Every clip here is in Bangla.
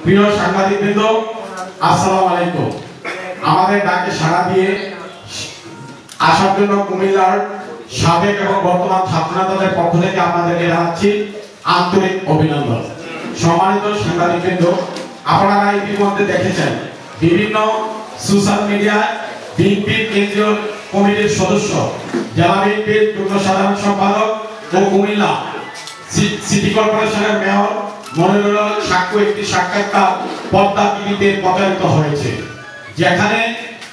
প্রিয় সাংবাদিকবৃন্দ, আসসালামু আলাইকুম। আমাদের ডাকে সাড়া দিয়ে আসার জন্য কুমিল্লার সাবেক এবং বর্তমান ছাত্রনেতাদের পক্ষ থেকে আপনাদেরকে জানাচ্ছি আন্তরিক অভিনন্দন। সম্মানিত সাংবাদিকবৃন্দ, আপনারা ইতিমধ্যে দেখেছেন বিভিন্ন সোশ্যাল মিডিয়ায় বিএনপির কেন্দ্রীয় কমিটির সদস্য, জেলা বিএনপির যুগ্ম সাধারণ সম্পাদক ও কুমিল্লা সিটি কর্পোরেশনের মেয়র মনিরুল হক সাক্ষ্য একটি সাক্ষাৎকার পদ্মা টিভিতে প্রচারিত হয়েছে, যেখানে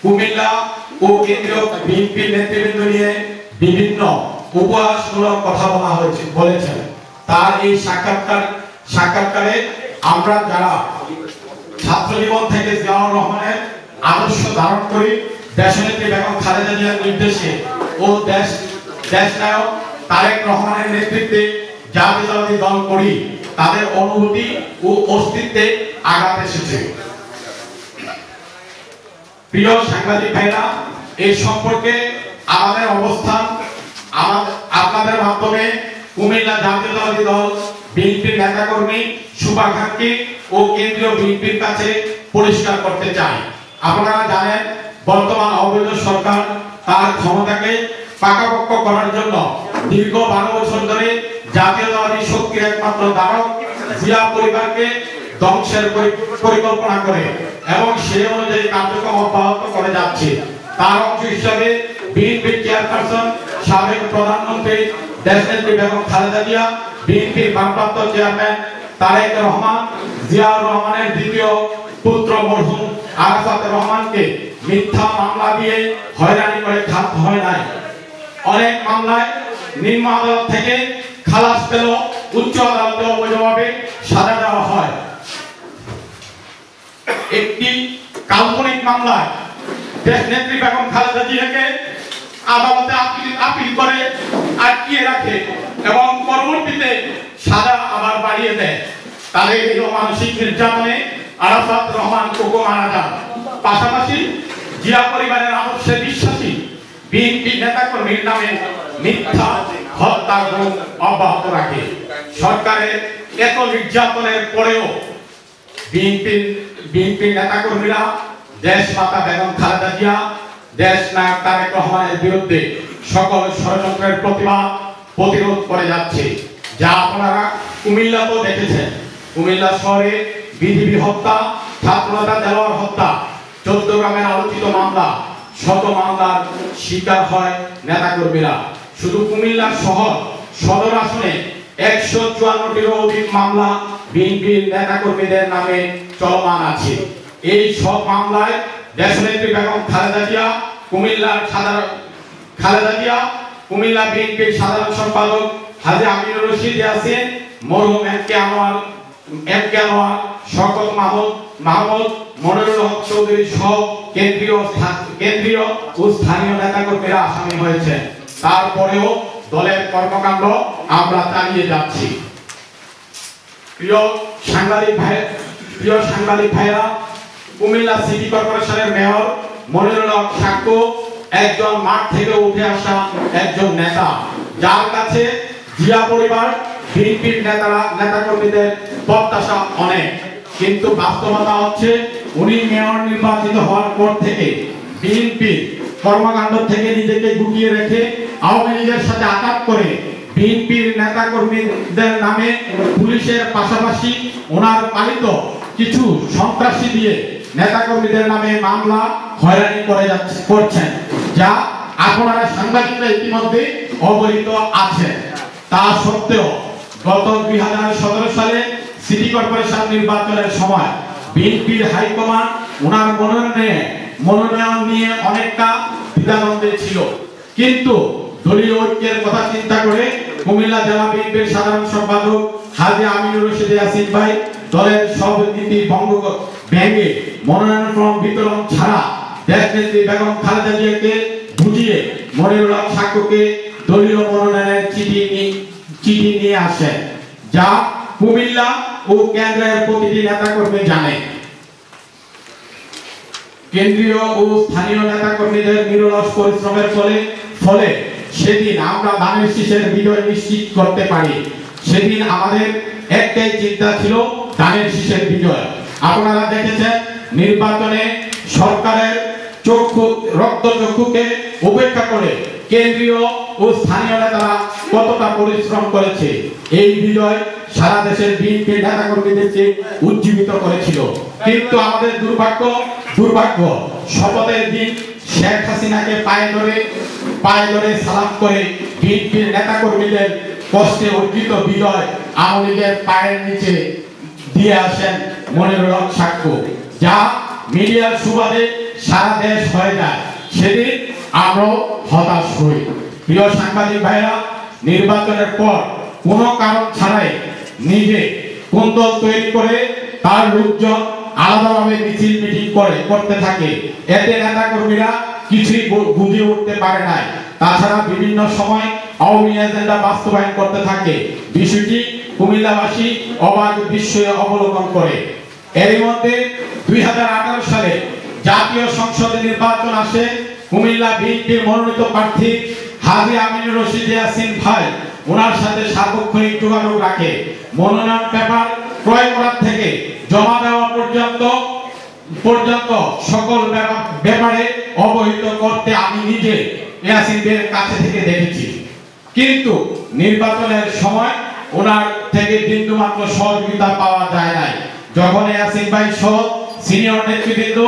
কুমিল্লা ও কেন্দ্রীয় বিএনপির নেতৃবৃন্দ নিয়ে বিভিন্ন উপহাসমূলক কথা বলেছেন। তার এই সাক্ষাৎকারে আমরা যারা ছাত্র জীবন থেকে জিয়াউর রহমানের আদর্শ ধারণ করি, দেশনেত্রী বেগম খালেদা জিয়ার নির্দেশে ও দেশনায়ক তারেক রহমানের নেতৃত্বে জাতীয়তাবাদী দল করি, তাদের অনুভূতি ও অস্তিত্বে আঘাত এসেছে। প্রিয় সাংবাদিক ভাইরা, এই সম্পর্কে আমাদের অবস্থান আপনাদের মাধ্যমে কুমিল্লা জাতীয়তাবাদী দল বিএনপির নেতাকর্মী, শুভাকাঙ্ক্ষী ও কেন্দ্রীয় বিএনপির কাছে পরিষ্কার করতে চাই। আপনারা জানেন, বর্তমান অবৈধ সরকার তার ক্ষমতাকে পাকাপোক্ত করার জন্য দীর্ঘ 12 বছর ধরে জাতীয়তাবাদী শক্তির একমাত্র ধারক জিয়া পরিবারকে ধ্বংসের পরিকল্পনা করে এবং সেই অনুযায়ী কার্যক্রম অব্যাহত করে যাচ্ছে। তার অংশ হিসাবে বিএনপির চেয়ারপারসন, সাবেক প্রধানমন্ত্রী দেশনেত্রী বেগম খালেদা জিয়া, বিএনপির ভারপ্রাপ্ত চেয়ারম্যান তারেক রহমান, জিয়াউর রহমানের দ্বিতীয় পুত্র মরহুম আরাফাত রহমানকে মিথ্যা মামলা দিয়ে হয়রানি করে খাত হয় নাই। অনেক মামলায় নিম্ন আদালত থেকে খালাস পেল, উচ্চ আদালতে অবৈধভাবে সাজা দেওয়া হয়। একটি কাল্পনিক মামলায় দেশনেত্রী বেগম খালেদা জিয়াকে আদালতে আপিল করে আটকিয়ে রাখে এবং পরবর্তীতে সাজা আবার বাড়িয়ে দেয়। তাদের এই মানসিক নির্যাতনে আরাফাত রহমান কোকো মারা যান। পাশাপাশি জিয়া পরিবারের আদর্শে বিশ্বাসী বিএনপি নেতাকর্মীর নামে মিথ্যা হত্যা অব্যাহত রাখে। সরকারের এত নির্যাতনের পরেও বিএনপির নেতাকর্মীরা দেশমাতা বেগম খালেদা জিয়া, দেশ নায়ক তারেক রহমানের বিরুদ্ধে সকল ষড়যন্ত্রের প্রতিরোধ করে যাচ্ছে, যা আপনারা কুমিল্লাতেও দেখেছেন। কুমিল্লা শহরে বিজিবি হত্যা, ছাত্রনেতা দেলোয়ার হত্যা, 14 গ্রামের আলোচিত মামলা, শত মামলার শিকার হয় নেতাকর্মীরা। শুধু কুমিল্লা শহর সদর আসনে 154টিরও অধিক মামলা বিএনপির নেতাকর্মীদের নামে চলমান আছে। এই সব মামলায় দেশনেত্রী বেগম খালেদা জিয়া, কুমিল্লা বিএনপির সাধারণ সম্পাদক হাজী আমিনুর রশিদ ইয়াসিন, মরহুম এম কে আনোয়ার, শওকত মাহমুদ, মনিরুল হক চৌধুরী সহ কেন্দ্রীয় ও স্থানীয় নেতাকর্মীরা আসামি হয়েছে। তারপরেও দলের কর্মকাণ্ড আমরা চালিয়ে যাচ্ছি। প্রিয় সাংবাদিক ভাইরা, কুমিল্লা সিটি কর্পোরেশনের মেয়র মনিরুল হক সাক্ষ্য একজন মাঠ থেকে উঠে আসা একজন নেতা, যার কাছে জিয়া পরিবার, বিএনপির নেতাকর্মীদের প্রত্যাশা অনেক। কিন্তু বাস্তবতা হচ্ছে, উনি মেয়র নির্বাচিত হওয়ার পর থেকে বিএনপির কর্মকাণ্ড থেকে নিজেকে গুটিয়ে রেখে আওয়ামী লীগের সাথে আঘাত করে বিএনপির নেতাকর্মীদের নামে পুলিশের পাশাপাশি ওনার পালিত কিছু সন্ত্রাসী দিয়ে নেতাকর্মীদের নামে মামলা হয়রানি করছেন, যা আপনারা সাংবাদিকরা ইতিমধ্যে অবহিত আছেন। তা সত্ত্বেও গত 2017 সালে সিটি কর্পোরেশন নির্বাচনের সময় বিএনপির হাইকমান্ড ওনার মনোনয়ন নিয়ে অনেকটা দ্বিধাদ্বন্দ্বে ছিল, কিন্তু দলীয় ঐক্যের কথা চিন্তা করে কুমিল্লা জেলা বিএনপির সাধারণ সম্পাদক হাজী আমিনুর রশিদ ইয়াসিন ভাই দলের সব নীতি ভেঙে মনোনয়ন ফর্ম বিতরণ ছাড়া দেশনেত্রী বেগম খালেদা জিয়াকে বুঝিয়ে মনিরুল হক সাক্ষ্যকে দলীয় মনোনয়নের চিঠি নিয়ে আসেন, যা কুমিল্লা ও কেন্দ্রের প্রতিটি নেতাকর্মী জানে। কেন্দ্রীয় ও স্থানীয় নেতাকর্মীদের নিরলস পরিশ্রমের ফলে সেদিন আমরা ধানের শীষের বিজয় নিশ্চিত করতে পারি। সেদিন আমাদের একটাই চিন্তা ছিল ধানের শীষের বিজয়। আপনারা দেখেছেন নির্বাচনে সরকারের রক্তচক্ষুকে উপেক্ষা করে কেন্দ্রীয় ও স্থানীয় নেতারা কতটা পরিশ্রম করেছে। এই বিজয় সারা দেশের বিএনপি নেতাকর্মীদেরকে উজ্জীবিত করেছিল। কিন্তু আমাদের দুর্ভাগ্য শপথের দিন শেখ হাসিনাকে পায়ে ধরে সালাম করে বিএনপির নেতাকর্মীদের কষ্টে অর্জিত বিজয় আওয়ামী লীগের পায়ের নিচে দিয়ে আসেন মনিরুল হক সাক্ষ্য, যা মিডিয়ার সুবাদে সারা দেশ হয়ে যায়। সেদিন আমরাও হতাশ হই। প্রিয় সাংবাদিক ভাইরা, নির্বাচনের পর কোনো কারণ ছাড়াই নিজে কোন্দল তৈরি করে তার লোকজন আলাদাভাবে মিছিল মিটিং করতে থাকে। এতে নেতাকর্মীরা কিছুই বুঝে উঠতে পারে নাই। তাছাড়া বিভিন্ন সময় আওয়ামী এজেন্ডা বাস্তবায়ন করতে থাকে। বিষয়টি কুমিল্লাবাসী অবাক বিস্ময়ে অবলোকন করে। এর মধ্যে 2018 সালে জাতীয় সংসদে নির্বাচন আসে। কুমিল্লা বিএনপির মনোনীত প্রার্থী হাজী আমিনুর রশিদ ইয়াসিন ভাই ওনার সাথে সার্বক্ষণিক যোগাযোগ রাখে। মনোনয়ন পেপার ক্রয় করার থেকে জমা দেওয়া পর্যন্ত সকল ব্যাপারে অবহিত করতে আমি নিজে ইয়াসিনদের কাছে থেকে দেখেছি। কিন্তু নির্বাচনের সময় ওনার থেকে বিন্দুমাত্র সহযোগিতা পাওয়া যায় নাই। যখন ইয়াসিন ভাই সহ সিনিয়র নেতৃবৃন্দ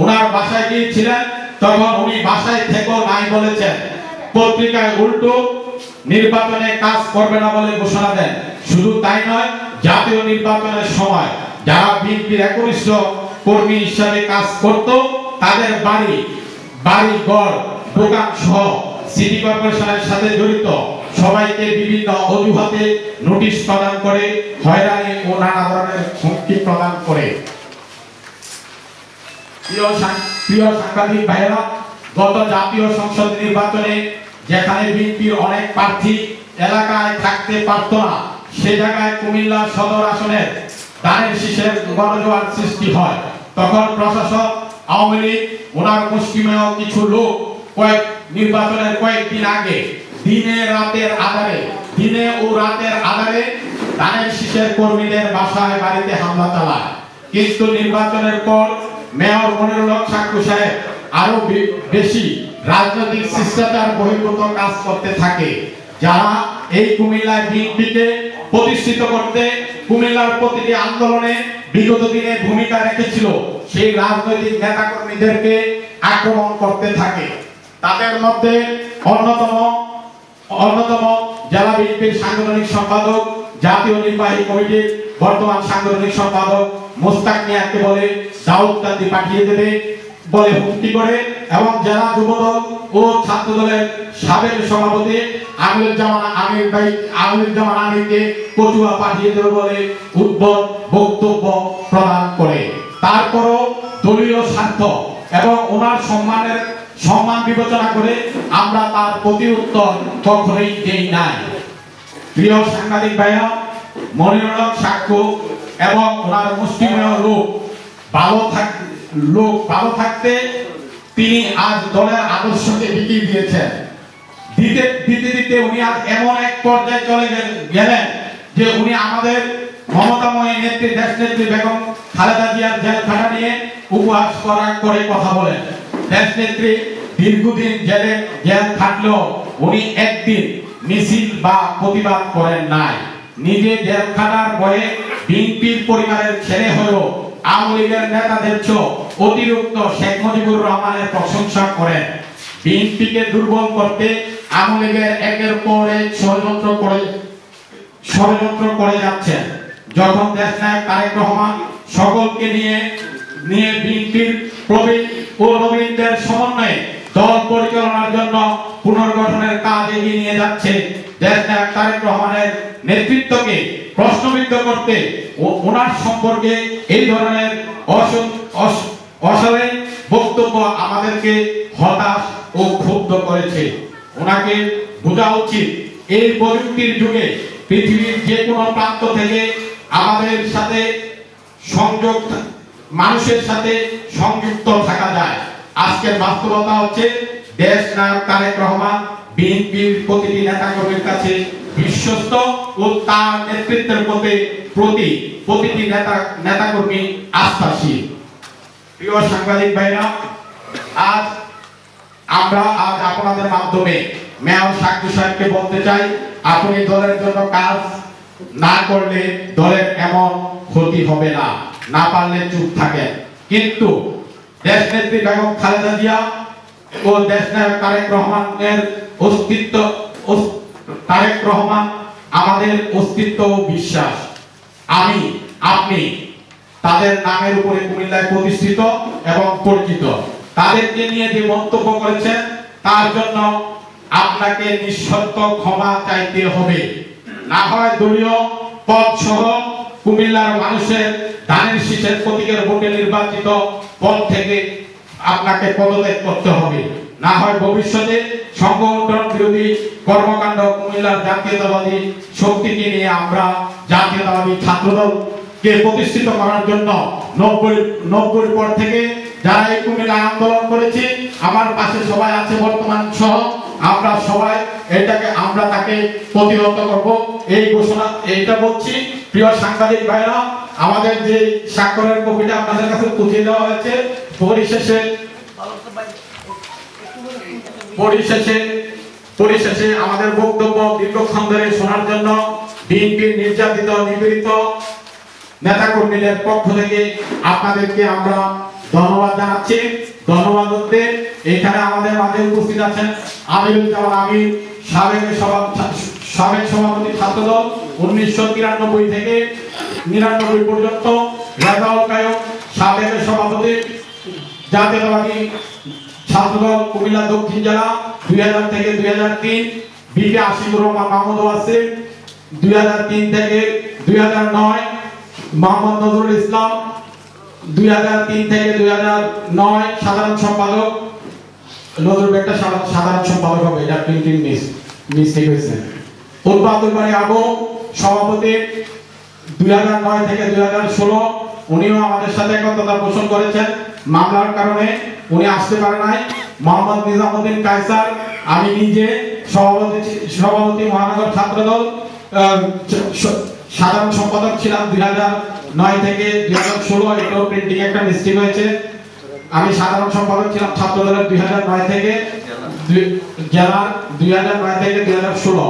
ওনার বাসায় গিয়েছিলেন, তখন উনি বাসায় থেকেও নাই বলেছেন। পত্রিকায় উল্টো নির্বাচনে কাজ করবে না বলে ঘোষণা দেন। শুধু তাই নয়, জাতীয় নির্বাচনের সময় যারা বিএনপির একনিষ্ঠ কর্মী হিসাবে কাজ করত তাদের বাড়ি ঘর দোকান সহ সিটি কর্পোরেশনের সাথে জড়িত সবাইকে বিভিন্ন অজুহাতে নোটিশ প্রদান করে হয়রানি ও নানা ধরনের হুমকি প্রদান করে। প্রিয় সাংবাদিক ভাইয়েরা, গত জাতীয় সংসদ নির্বাচনে যেখানে বিএনপির অনেক প্রার্থী এলাকায় থাকতে পারত না, সে জায়গায় কুমিল্লা সদর আসনের ধানের শীষের গণজোয়ার সৃষ্টি হয়। তখন প্রশাসক আওয়ামী লীগ ওনার মুষ্টিমেয় কিছু লোক নির্বাচনের কয়েকদিন আগে দিনে ও রাতের আধারে ধানের শীষের কর্মীদের বাসায় বাড়িতে হামলা চালায়। কিন্তু নির্বাচনের পর মেয়র মনিরুল হক সাক্ষ্য সাহেব আরো বেশি রাজনৈতিক শিষ্টাচার বহির্ভূত কাজ করতে থাকে, যারা এই কুমিল্লার বিএনপিকে প্রতিষ্ঠিত করতে কুমিল্লার প্রতিটি আন্দোলনে বিগত দিনে ভূমিকা রেখেছিল সেই রাজনৈতিক নেতাকর্মীদেরকে আক্রমণ করতে থাকে। তাদের মধ্যে অন্যতম জেলা বিএনপির সাংগঠনিক সম্পাদক, জাতীয় নির্বাহী কমিটির বর্তমান সাংগঠনিক সম্পাদক মোস্তাক মিয়াকে বলে দাউদকান্দি পাঠিয়ে দেবে বলে হুমকি করে, এবং জেলা যুবদল ও ছাত্র দলের সাবেক সভাপতি আমিরুজ্জামান আমিরকে কচুয়া পাঠিয়ে দেবে বলে উদ্ভট বক্তব্য প্রদান করে। তারপরও দলীয় স্বার্থ এবং ওনার সম্মান বিবেচনা করে আমরা তার প্রতি উত্তর কখনোই দেই নাই। প্রিয় সাংবাদিক ভাইরা, মনিরুল হক সাক্ষ্য এবং ওনার মুষ্টিমেয় লোক ভালো থাকতে তিনি আজ দলের আদর্শকে বিকিয়ে দিয়েছেন। দিতে উনি আজ এমন এক পর্যায়ে চলে গেলেন যে উনি আমাদের মমতাময়ী নেত্রী দেশনেত্রী বেগম খালেদা জিয়ার জেলখানা নিয়ে উপহাস করে কথা বলেন। দেশনেত্রী দীর্ঘদিন জেল খাটলেও উনি একদিন মিছিল বা প্রতিবাদ করেন নাই। নিজে জেলখানার ভয়ে বিএনপির পরিবারের ছেলে হয়েও আওয়ামী লীগের নেতাদের চেয়ে অতিরিক্ত শেখ মুজিবুর রহমানের প্রশংসা করেন। বিএনপিকে দুর্বল করতে আওয়ামী লীগের একের পর এক ষড়যন্ত্র করে যাচ্ছেন। যখন দেশনায়ক তারেক রহমান সকলকে নিয়ে বিএনপির প্রবীণ ও নবীনদের সমন্বয়ে দল পরিচালনার জন্য পুনর্গঠনের কাজ এগিয়ে নিয়ে যাচ্ছে, দেশনায়ক তারেক রহমানের নেতৃত্বকে প্রশ্নবিদ্ধ করতে ও ওনার সম্পর্কে এই ধরনের অসাধারণ বক্তব্য আমাদেরকে হতাশ ও ক্ষুব্ধ করেছে। ওনাকে বোঝা উচিত এই প্রযুক্তির যুগে পৃথিবীর যে কোনো প্রান্ত থেকে আমাদের সাথে মানুষের সাথে সংযুক্ত থাকা যায়। আজকের বাস্তবতা হচ্ছে দেশ নায়ক তারেক রহমান বিএনপির প্রতিটি নেতাকর্মীর কাছে বিশ্বস্ত ও তার নেতৃত্বের প্রতি প্রতিটি নেতাকর্মী আস্থাশীল। প্রিয় সাংবাদিক ভাইরা, আজ আপনাদের মাধ্যমে মেয়র সাক্ষী সাহেবকে বলতে চাই, আপনি দলের জন্য কাজ না করলে দলের এমন ক্ষতি হবে না, না পারলে চুপ থাকেন। কিন্তু দেশনেত্রী বেগম খালেদা জিয়া ও দেশনায়ক তারেক রহমান আমাদের অস্তিত্ব ও বিশ্বাস। আপনি তাদের নামের উপরে কুমিল্লায় প্রতিষ্ঠিত এবং পরিচিত। তাদেরকে নিয়ে যে মন্তব্য করেছেন তার জন্য আপনাকে নিঃশর্ত ক্ষমা চাইতে হবে, না হয় দলীয় পদ সহ কুমিল্লার মানুষের ধানের শীষের প্রতীকের ভোটে নির্বাচিত পদ থেকে আপনাকে পদত্যাগ করতে হবে, না হয় ভবিষ্যতে সংগঠন বিরোধী কর্মকাণ্ড কুমিল্লার জাতীয়তাবাদী শক্তিকে নিয়ে আমরা জাতীয়তাবাদী ছাত্রদলকে প্রতিষ্ঠিত করার জন্য 90 পর থেকে যারা এই কুমিল্লায় আন্দোলন করেছি, আমার পাশে সবাই আছে বর্তমান সহ, আমরা সবাই তাকে প্রতিহত করব এই ঘোষণা এইটা বলছি। প্রিয় সাংবাদিক ভাইরা, আমাদের যে স্বাক্ষরের কপিটা আপনাদের কাছে পৌঁছে দেওয়া হয়েছে, পরিশেষে আমাদের বক্তব্য দীর্ঘক্ষণ ধরে শোনার জন্য বিএনপির নির্যাতিত নিপীড়িত নেতাকর্মীদের পক্ষ থেকে আপনাদেরকে আমরা ধন্যবাদ জানাচ্ছি। ধন্যবাদ বলতে এখানে আমাদের মাঝে উপস্থিত আছেন আমিরুজ্জামান আমির, সাবেক সভাপতি ছাত্রদল 1993 থেকে 99 পর্যন্ত, রেজাউল কায়ুম সাবেক সভাপতি জাতীয়তাবাদী ছাত্রদল কুমিল্লা দক্ষিণ জেলা 2000 থেকে 2003, বিকে আশিকুর রহমান মাহমুদ ওয়াসিম 2003 থেকে 2009, মোহাম্মদ নজরুল ইসলাম 2003 থেকে 2009 সাধারণ সম্পাদক। নজরুল একটা সাধারণ সম্পাদক হবে, এটা প্রিন্টিং মিস্টেক হয়েছে। উৎপাদন বাড়ি আবু সভাপতি 2009 থেকে 2016, উনিও আমাদের সাথে একতা পোষণ করেছেন, মামলার কারণে উনি আসতে পারে নাই। মোহাম্মদ নিজামুদ্দিন কায়সার, আমি নিজে সভাপতি মহানগর ছাত্রদল, সাধারণ সম্পাদক ছিলাম 2009 থেকে 2016, এটাও প্রিন্টিং একটা মিস্টেক হয়েছে। আমি সাধারণ সম্পাদক ছিলাম ছাত্রদলের 2009 থেকে জেলার 2009 থেকে 2016।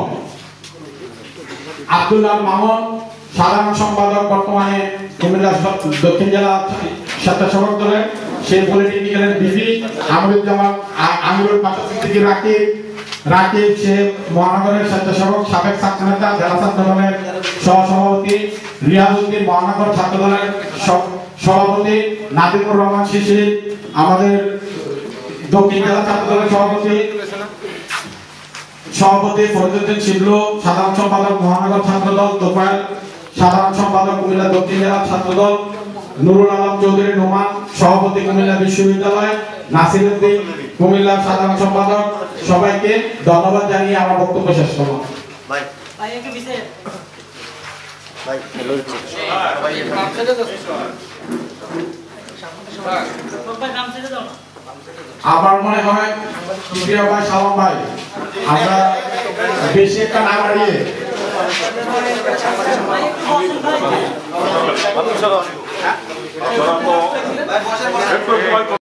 আব্দুল্লাহ মামুন সাধারণ সম্পাদক, বর্তমানে কুমিল্লা দক্ষিণ জেলা স্বেচ্ছাসেবক দলের সেই পলিটেকনিক্যালের বিপি। আমিরুজ্জামান আমিরুল পাশাপাশি রাকিব সে মহানগরের স্বেচ্ছাসেবক, সাবেক ছাত্র নেতা, জেলা ছাত্র দলের সহসভাপতি। রিয়াজউদ্দিন মহানগর ছাত্র দলের সভাপতি। নাদিমুর রহমান শিশির আমাদের দক্ষিণ জেলা ছাত্র দলের সভাপতি। ফরিদুদ্দিন শিবলু সাধারণ সম্পাদক মহানগর ছাত্রদল তোফায়েল, সাধারণ সম্পাদক কুমিল্লা দক্ষিণ জেলা ছাত্রদল। নুরুল আলম চৌধুরী নোমান সভাপতি কুমিল্লা বিশ্ববিদ্যালয়। নাসিরউদ্দিন কুমিল্লা সাধারণ সম্পাদক। সবাইকে ধন্যবাদ জানিয়ে আমার বক্তব্য শেষ করব। আমার মনে হয় প্রিয় ভাই সালাম ভাই, আমরা বেশি একটা না বাড়িয়ে